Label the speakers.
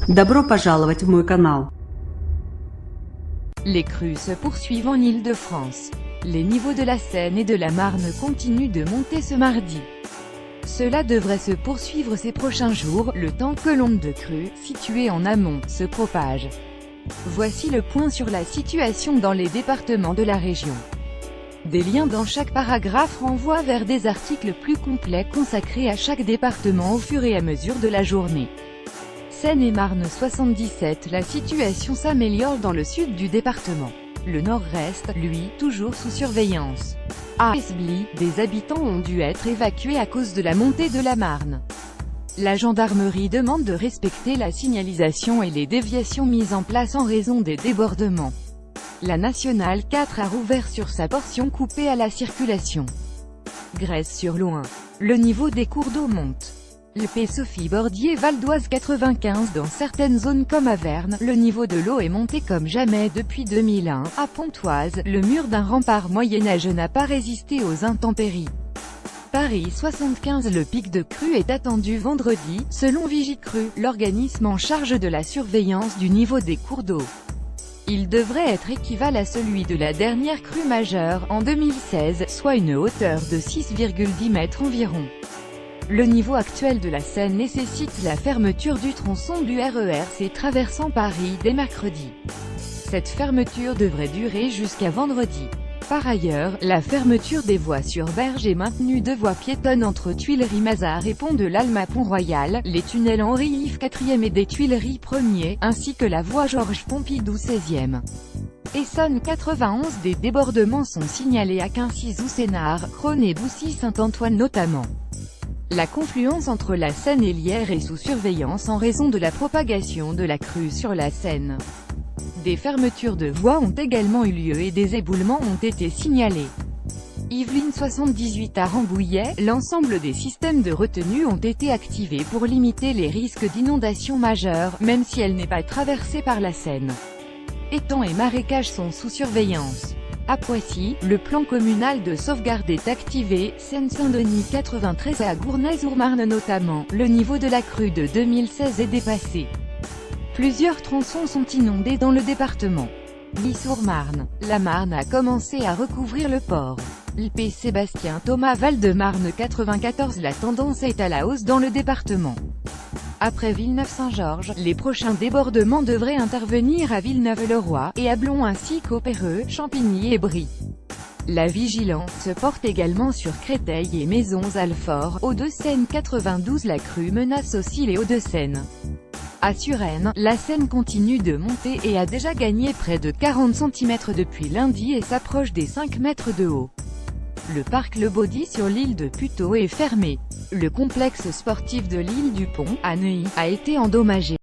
Speaker 1: Добро пожаловать в мой канал.
Speaker 2: Les crues se poursuivent en Île-de-France. Les niveaux de la Seine et de la Marne continuent de monter ce mardi. Cela devrait se poursuivre ces prochains jours, le temps que l'onde de crue, située en amont, se propage. Voici le point sur la situation dans les départements de la région. Des liens dans chaque paragraphe renvoient vers des articles plus complets consacrés à chaque département au fur et à mesure de la journée. Seine-et-Marne 77. La situation s'améliore dans le sud du département. Le nord reste, lui, toujours sous surveillance. À Esbly, des habitants ont dû être évacués à cause de la montée de la Marne. La gendarmerie demande de respecter la signalisation et les déviations mises en place en raison des débordements. La nationale 4 a rouvert sur sa portion coupée à la circulation. Grèce-sur-Loing. Le niveau des cours d'eau monte. L'épée Sophie Bordier Val d'Oise 95. Dans certaines zones comme Averne, le niveau de l'eau est monté comme jamais depuis 2001. À Pontoise, le mur d'un rempart moyenâgeux n'a pas résisté aux intempéries. Paris 75. Le pic de crue est attendu vendredi, selon Vigicru, l'organisme en charge de la surveillance du niveau des cours d'eau. Il devrait être équivalent à celui de la dernière crue majeure, en 2016, soit une hauteur de 6,10 mètres environ. Le niveau actuel de la Seine nécessite la fermeture du tronçon du RER C traversant Paris dès mercredi. Cette fermeture devrait durer jusqu'à vendredi. Par ailleurs, la fermeture des voies sur berge est maintenue de voies piétonnes entre Tuileries-Mazars et Pont de l'Alma à Pont-Royal, les tunnels Henri-Yves 4e et des Tuileries 1er, ainsi que la voie Georges Pompidou 16e. Essonne 91. Des débordements sont signalés à Quincy-Zoussénard, Crosne et Boussy-Saint-Antoine notamment. La confluence entre la Seine et l'Yerre est sous surveillance en raison de la propagation de la crue sur la Seine. Des fermetures de voies ont également eu lieu et des éboulements ont été signalés. Yvelines 78. À Rambouillet, l'ensemble des systèmes de retenue ont été activés pour limiter les risques d'inondation majeures, même si elle n'est pas traversée par la Seine. Étangs et marécages sont sous surveillance. À Poissy, le plan communal de sauvegarde est activé. Seine-Saint-Denis 93. À Gournay-sur-Marne notamment, le niveau de la crue de 2016 est dépassé. Plusieurs tronçons sont inondés dans le département. Lille-sur-Marne. La Marne a commencé à recouvrir le port. L'épée Sébastien-Thomas Val-de-Marne 94. La tendance est à la hausse dans le département. Après Villeneuve-Saint-Georges, les prochains débordements devraient intervenir à Villeneuve-le-Roi, et à Blon ainsi qu'au Perreux, Champigny et Brie. La vigilance se porte également sur Créteil et Maisons-Alfort. Hauts-de-Seine 92. La crue menace aussi les Hauts-de-Seine. À Suresnes, la Seine continue de monter et a déjà gagné près de 40 cm depuis lundi et s'approche des 5 mètres de haut. Le parc Le Baudy sur l'île de Puteaux est fermé. Le complexe sportif de l'île du Pont, à Neuilly, a été endommagé.